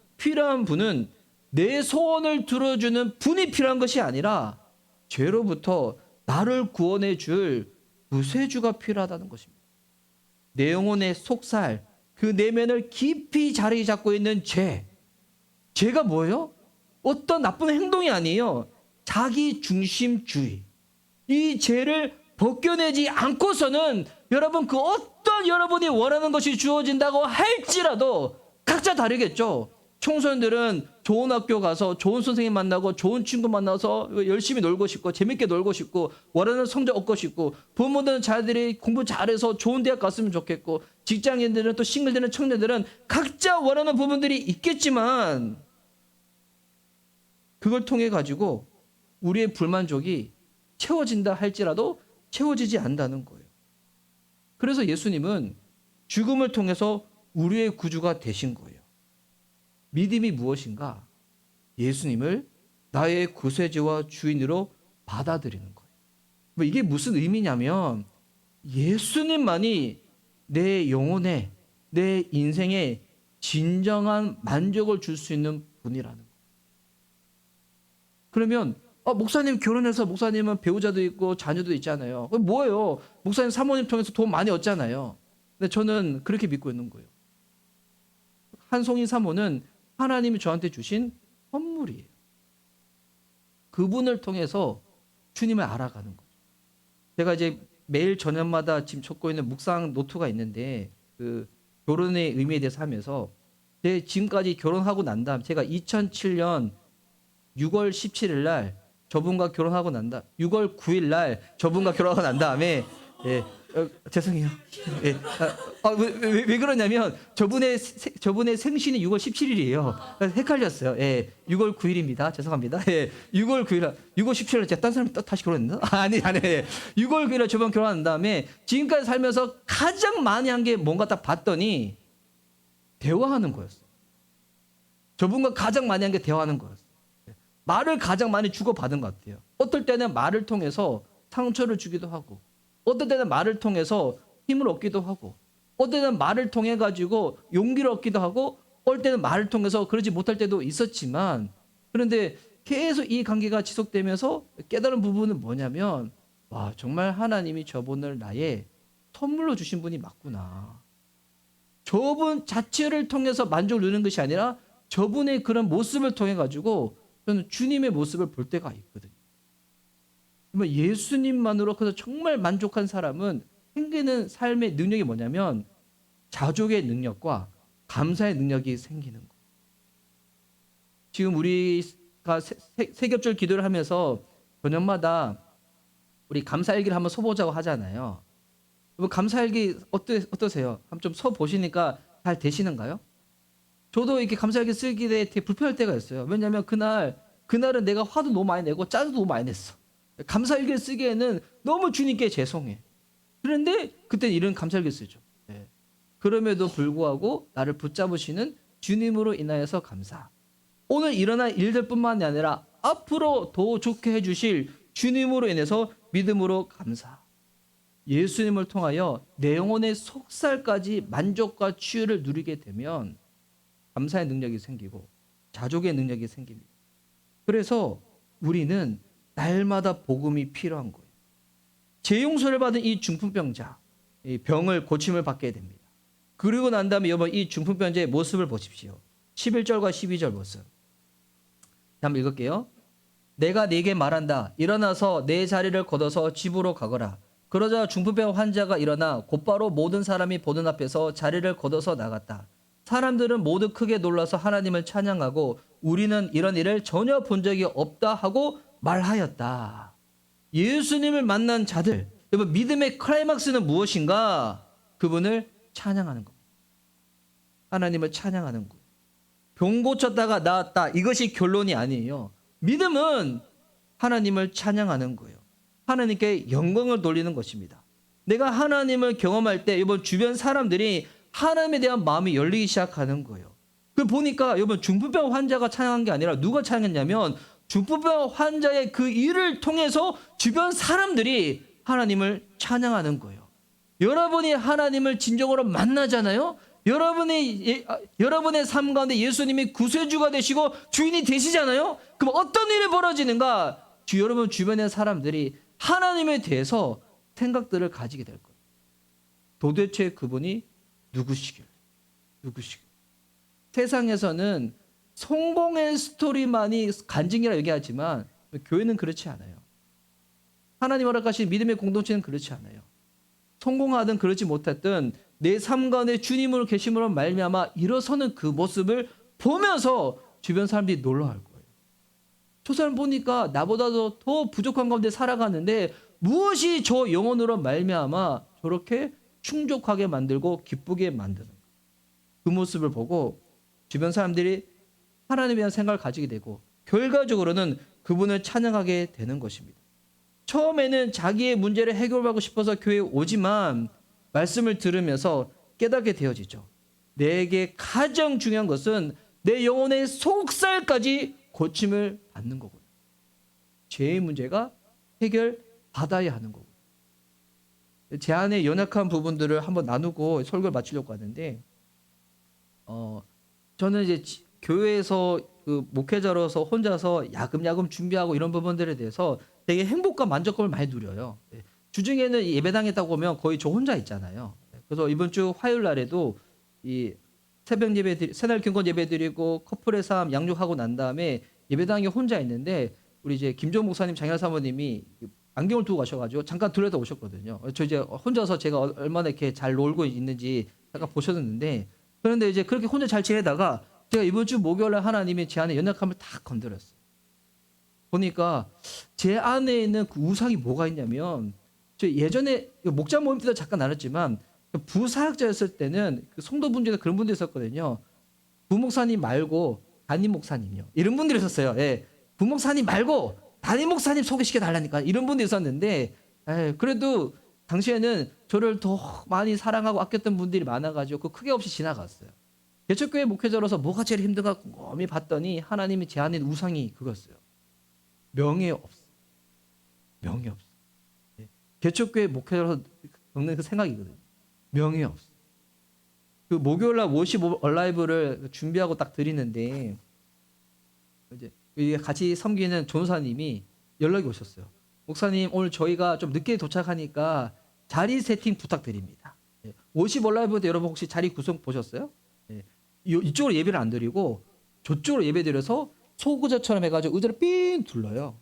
내 소원을 들어주는 분이 필요한 것이 아니라 죄로부터 나를 구원해 줄 구세주가 필요하다는 것입니다. 내 영혼의 속살, 그 내면을 깊이 자리 잡고 있는 죄가 뭐예요? 어떤 나쁜 행동이 아니에요. 자기 중심주의. 이 죄를 벗겨내지 않고서는 여러분 그 어떤 여러분이 원하는 것이 주어진다고 할지라도 각자 다르겠죠. 청소년들은 좋은 학교 가서 좋은 선생님 만나고 좋은 친구 만나서 열심히 놀고 싶고 재밌게 놀고 싶고 원하는 성적 얻고 싶고, 부모들은 자녀들이 공부 잘해서 좋은 대학 갔으면 좋겠고, 직장인들은 또 싱글되는 청년들은 각자 원하는 부분들이 있겠지만 그걸 통해 가지고 우리의 불만족이 채워진다 할지라도 채워지지 않는다는 거예요. 그래서 예수님은 죽음을 통해서 우리의 구주가 되신 거예요. 믿음이 무엇인가? 예수님을 나의 구세주와 주인으로 받아들이는 거예요. 뭐 이게 무슨 의미냐면 예수님만이 내 영혼에, 내 인생에 진정한 만족을 줄 수 있는 분이라는 거예요. 그러면 목사님 결혼해서 목사님은 배우자도 있고 자녀도 있잖아요. 그게 뭐예요? 목사님 사모님 통해서 돈 많이 얻잖아요. 근데 저는 그렇게 믿고 있는 거예요. 한송이 사모는 하나님이 저한테 주신 선물이에요. 그분을 통해서 주님을 알아가는 거죠. 제가 이제 매일 저녁마다 지금 적고 있는 묵상 노트가 있는데, 그 결혼의 의미에 대해서 하면서 제 지금까지 결혼하고 난 다음, 제가 2007년 6월 17일 날 저분과 결혼하고 난 다음, 6월 9일 날 저분과 결혼하고 난 다음에, 죄송해요. 왜 그러냐면 저분의 생신이 6월 17일이에요. 헷갈렸어요. 6월 9일입니다. 죄송합니다. 6월 9일, 6월 17일 제가 딴 사람 다시 결혼했나? 아니. 6월 9일에 저분 결혼한 다음에 지금까지 살면서 가장 많이 한 게 뭔가 딱 봤더니 대화하는 거였어요. 저분과 가장 많이 한 게 대화하는 거였어요. 말을 가장 많이 주고받은 것 같아요. 어떨 때는 말을 통해서 상처를 주기도 하고, 어떨 때는 말을 통해서 힘을 얻기도 하고, 어떨 때는 말을 통해 가지고 용기를 얻기도 하고, 어떨 때는 말을 통해서 그러지 못할 때도 있었지만, 그런데 계속 이 관계가 지속되면서 깨달은 부분은 뭐냐면, 와, 정말 하나님이 저분을 나의 선물로 주신 분이 맞구나. 저분 자체를 통해서 만족을 누리는 것이 아니라 저분의 그런 모습을 통해 가지고 저는 주님의 모습을 볼 때가 있거든요. 예수님만으로 그래서 정말 만족한 사람은 생기는 삶의 능력이 뭐냐면 자족의 능력과 감사의 능력이 생기는 거예요. 지금 우리가 세겹절 기도를 하면서 저녁마다 우리 감사일기를 한번 써보자고 하잖아요. 감사일기 어떠세요? 한번 좀 써보시니까 잘 되시는가요? 저도 이렇게 감사일기 쓰기에 되게 불편할 때가 있어요. 왜냐하면 그날은 내가 화도 너무 많이 내고 짜도 너무 많이 냈어. 감사일기를 쓰기에는 너무 주님께 죄송해. 그런데 그때는 이런 감사일기 쓰죠. 그럼에도 불구하고 나를 붙잡으시는 주님으로 인하여서 감사. 오늘 일어날 일들뿐만이 아니라 앞으로 더 좋게 해주실 주님으로 인해서 믿음으로 감사. 예수님을 통하여 내 영혼의 속살까지 만족과 치유를 누리게 되면 감사의 능력이 생기고 자족의 능력이 생깁니다. 그래서 우리는 날마다 복음이 필요한 거예요. 죄 용서를 받은 이 중풍병자, 이 병을 고침을 받게 됩니다. 그리고 난 다음에 여러분 이 중풍병자의 모습을 보십시오. 11절과 12절 모습. 한번 읽을게요. 내가 네게 말한다. 일어나서 내 자리를 걷어서 집으로 가거라. 그러자 중풍병 환자가 일어나 곧바로 모든 사람이 보는 앞에서 자리를 걷어서 나갔다. 사람들은 모두 크게 놀라서 하나님을 찬양하고 우리는 이런 일을 전혀 본 적이 없다 하고 말하였다. 예수님을 만난 자들, 여러분 믿음의 클라이막스는 무엇인가? 그분을 찬양하는 겁니다. 하나님을 찬양하는 거예요. 병 고쳤다가 나았다. 이것이 결론이 아니에요. 믿음은 하나님을 찬양하는 거예요. 하나님께 영광을 돌리는 것입니다. 내가 하나님을 경험할 때 이번 주변 사람들이 하나님에 대한 마음이 열리기 시작하는 거예요. 그 보니까 여러분 중풍병 환자가 찬양한 게 아니라 누가 찬양했냐면 중풍병 환자의 그 일을 통해서 주변 사람들이 하나님을 찬양하는 거예요. 여러분이 하나님을 진정으로 만나잖아요. 여러분의 삶 가운데 예수님이 구세주가 되시고 주인이 되시잖아요. 그럼 어떤 일이 벌어지는가? 여러분 주변의 사람들이 하나님에 대해서 생각들을 가지게 될 거예요. 도대체 그분이 누구시길? 세상에서는 성공의 스토리만이 간증이라 얘기하지만 교회는 그렇지 않아요. 하나님 허락하신 믿음의 공동체는 그렇지 않아요. 성공하든 그렇지 못했든 내 삶 가운데 주님으로 계심으로 말미암아 일어서는 그 모습을 보면서 주변 사람들이 놀라할 거예요. 저 사람 보니까 나보다도 더 부족한 가운데 살아가는데 무엇이 저 영혼으로 말미암아 저렇게 충족하게 만들고 기쁘게 만드는 거예요. 그 모습을 보고 주변 사람들이 하나님에 대한 생각을 가지게 되고 결과적으로는 그분을 찬양하게 되는 것입니다. 처음에는 자기의 문제를 해결하고 싶어서 교회에 오지만 말씀을 들으면서 깨닫게 되어지죠. 내게 가장 중요한 것은 내 영혼의 속살까지 고침을 받는 거고요. 죄의 문제가 해결받아야 하는 거고요. 제 안에 연약한 부분들을 한번 나누고 설교를 마치려고 하는데 저는 이제 교회에서 그 목회자로서 혼자서 야금야금 준비하고 이런 부분들에 대해서 되게 행복과 만족감을 많이 누려요. 주중에는 예배당에 딱 오면 거의 저 혼자 있잖아요. 그래서 이번 주 화요일 날에도 이 새벽 예배, 새날 경건 예배 드리고 커플의 삶 양육하고 난 다음에 예배당에 혼자 있는데 우리 이제 김종 목사님, 장현 사모님이 안경을 두고 가셔가지고 잠깐 들여다 오셨거든요. 저 이제 혼자서 제가 얼마나 이렇게 잘 놀고 있는지 잠깐 보셨는데 그런데 이제 그렇게 혼자 잘 지내다가 제가 이번 주 목요일에 하나님이 제 안에 연약함을 다 건드렸어요. 보니까 제 안에 있는 그 우상이 뭐가 있냐면 저 예전에 목자 모임 때도 잠깐 나눴지만 부사역자였을 때는 그 성도분들에 그런 분들이 있었거든요. 부목사님 말고 담임 목사님이요. 이런 분들이 있었어요. 예. 부목사님 말고 담임 목사님 소개시켜 달라니까 이런 분들이 있었는데 그래도 당시에는 저를 더 많이 사랑하고 아꼈던 분들이 많아가지고 그 크게 없이 지나갔어요. 개척교회 목회자로서 뭐가 제일 힘든가 곰곰이 봤더니 하나님이 제 안에 우상이 그거였어요. 명예 없어. 명예 없어. 개척교회 목회자로서 겪는 그 생각이거든요. 명예 없어. 그 목요일날 워십 얼라이브를 준비하고 딱 드리는데 이제 같이 섬기는 전사님이 연락이 오셨어요. 목사님 오늘 저희가 좀 늦게 도착하니까 자리 세팅 부탁드립니다. 워십 얼라이브 때 여러분 혹시 자리 구성 보셨어요? 이쪽으로 예배를 안 드리고 저쪽으로 예배 드려서 소구자처럼 해가지고 의자를 삥 둘러요.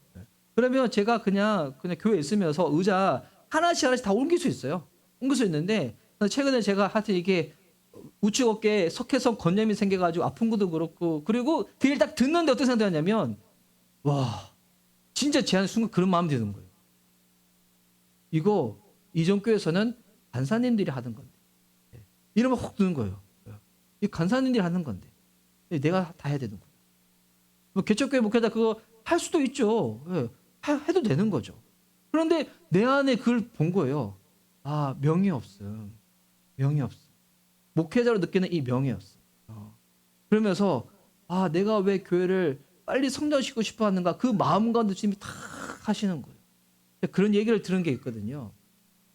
그러면 제가 그냥 교회에 있으면서 의자 하나씩 다 옮길 수 있어요. 옮길 수 있는데 최근에 제가 하여튼 이게 우측 어깨에 석회성 건염이 생겨가지고 아픈 것도 그렇고 그리고 그 일 딱 듣는데 어떤 생각이 드냐면 와 진짜 제 안에 순간 그런 마음이 드는 거예요. 이거 이전 교회에서는 간사님들이 하던 건데 이러면 혹 드는 거예요. 이 간사님들이 하는 건데 내가 다 해야 되는 거예요. 뭐 개척교회 목회자 그거 할 수도 있죠. 해도 되는 거죠. 그런데 내 안에 그걸 본 거예요. 아 명예 없음. 명예 없음. 목회자로 느끼는 이 명예 없음. 그러면서 아 내가 왜 교회를 빨리 성장시키고 싶어 하는가 그 마음 가운데 주님이 탁 하시는 거예요. 그런 얘기를 들은 게 있거든요.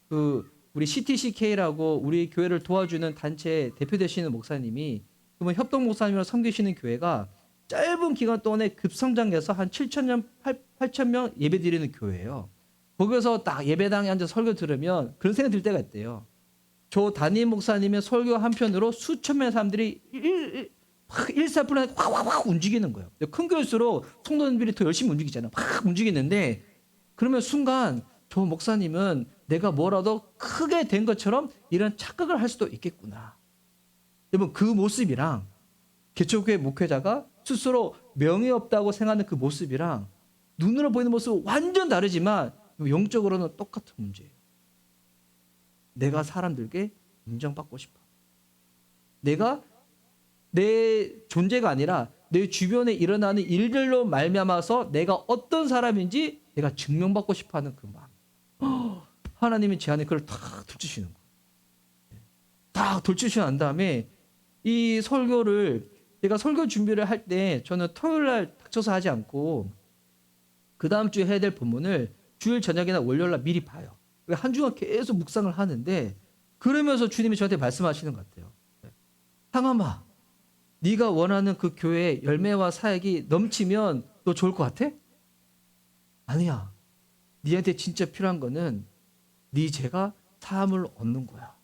그 우리 CTCK라고 우리 교회를 도와주는 단체 대표 되시는 목사님이 그러면 협동 목사님으로 섬기시는 교회가 짧은 기간 동안에 급성장해서 한 8,000명 예배 드리는 교회예요. 거기서 딱 예배당에 앉아서 설교 들으면 그런 생각이 들 때가 있대요. 저 담임 목사님의 설교 한편으로 수천 명의 사람들이 일사불란하게 확 움직이는 거예요. 큰 교회일수록 성도님들이 더 열심히 움직이잖아요. 확 움직이는데 그러면 순간 저 목사님은 내가 뭐라도 크게 된 것처럼 이런 착각을 할 수도 있겠구나. 여러분 그 모습이랑 개척교회 목회자가 스스로 명예 없다고 생각하는 그 모습이랑 눈으로 보이는 모습은 완전 다르지만 영적으로는 똑같은 문제예요. 내가 사람들께 인정받고 싶어. 내가 내 존재가 아니라 내 주변에 일어나는 일들로 말미암아서 내가 어떤 사람인지 내가 증명받고 싶어하는 그 마음. 하나님이 제 안에 그걸 탁 돌주시는 거예요. 딱 돌주시고 난 다음에 이 설교를 제가 설교 준비를 할 때 저는 토요일 날 닥쳐서 하지 않고 그 다음 주에 해야 될 본문을 주일 저녁이나 월요일 날 미리 봐요. 한 주간 계속 묵상을 하는데 그러면서 주님이 저한테 말씀하시는 것 같아요. 상암아, 네가 원하는 그 교회의 열매와 사역이 넘치면 너 좋을 것 같아? 아니야. 네한테 진짜 필요한 거는 네 죄가 사함을 얻는 거야.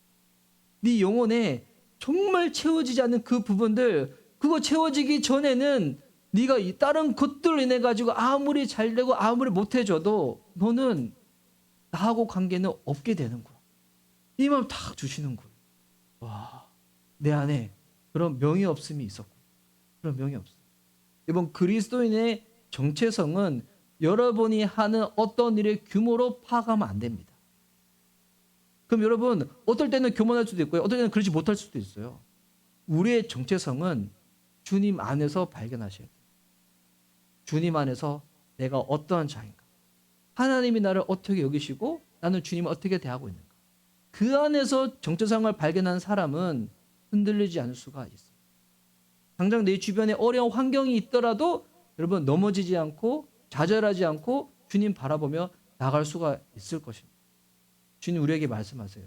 네 영혼에 정말 채워지지 않는 그 부분들, 그거 채워지기 전에는 네가 이 다른 것들로 인해 가지고 아무리 잘 되고 아무리 못해줘도 너는 나하고 관계는 없게 되는 거야. 이 마음 딱 주시는 거예요. 와, 내 안에 그런 명예 없음이 있었고, 그런 명예 없음. 이번 그리스도인의 정체성은 여러분이 하는 어떤 일의 규모로 파악하면 안 됩니다. 그럼 여러분 어떨 때는 교만할 수도 있고요. 어떨 때는 그러지 못할 수도 있어요. 우리의 정체성은 주님 안에서 발견하셔야 돼요. 주님 안에서 내가 어떠한 자인가. 하나님이 나를 어떻게 여기시고 나는 주님을 어떻게 대하고 있는가. 그 안에서 정체성을 발견한 사람은 흔들리지 않을 수가 있어요. 당장 내 주변에 어려운 환경이 있더라도 여러분 넘어지지 않고 좌절하지 않고 주님 바라보며 나갈 수가 있을 것입니다. 주님 우리에게 말씀하세요.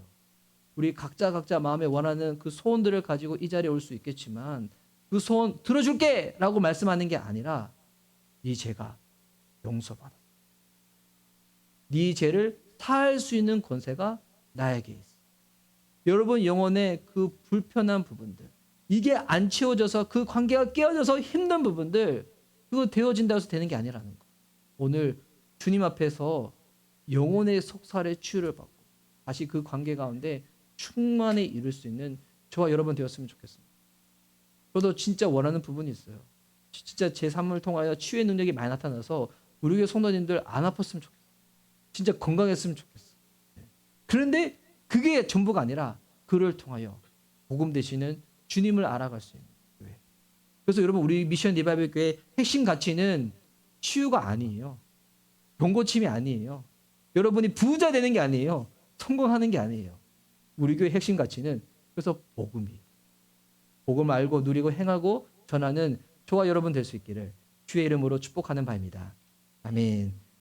우리 각자 마음에 원하는 그 소원들을 가지고 이 자리에 올 수 있겠지만 그 소원 들어줄게 라고 말씀하는 게 아니라 네 죄가 용서받아. 네 죄를 사할 수 있는 권세가 나에게 있어. 여러분 영혼의 그 불편한 부분들, 이게 안 채워져서 그 관계가 깨어져서 힘든 부분들, 그거 되어진다고 해서 되는 게 아니라는 거. 오늘 주님 앞에서 영혼의 속살의 치유를 받고 다시 그 관계 가운데 충만히 이룰 수 있는 저와 여러분 되었으면 좋겠습니다. 저도 진짜 원하는 부분이 있어요. 진짜 제 삶을 통하여 치유의 능력이 많이 나타나서 우리 교회 성도님들 안 아팠으면 좋겠어요. 진짜 건강했으면 좋겠어요. 그런데 그게 전부가 아니라 그를 통하여 복음 되시는 주님을 알아갈 수 있는 교회. 그래서 여러분 우리 미션 리바이벌 교회 핵심 가치는 치유가 아니에요. 병고침이 아니에요. 여러분이 부자 되는 게 아니에요. 성공하는 게 아니에요. 우리 교회 핵심 가치는 그래서 복음이에요. 복음 알고 누리고 행하고 전하는 저와 여러분 될 수 있기를 주의 이름으로 축복하는 바입니다. 아멘.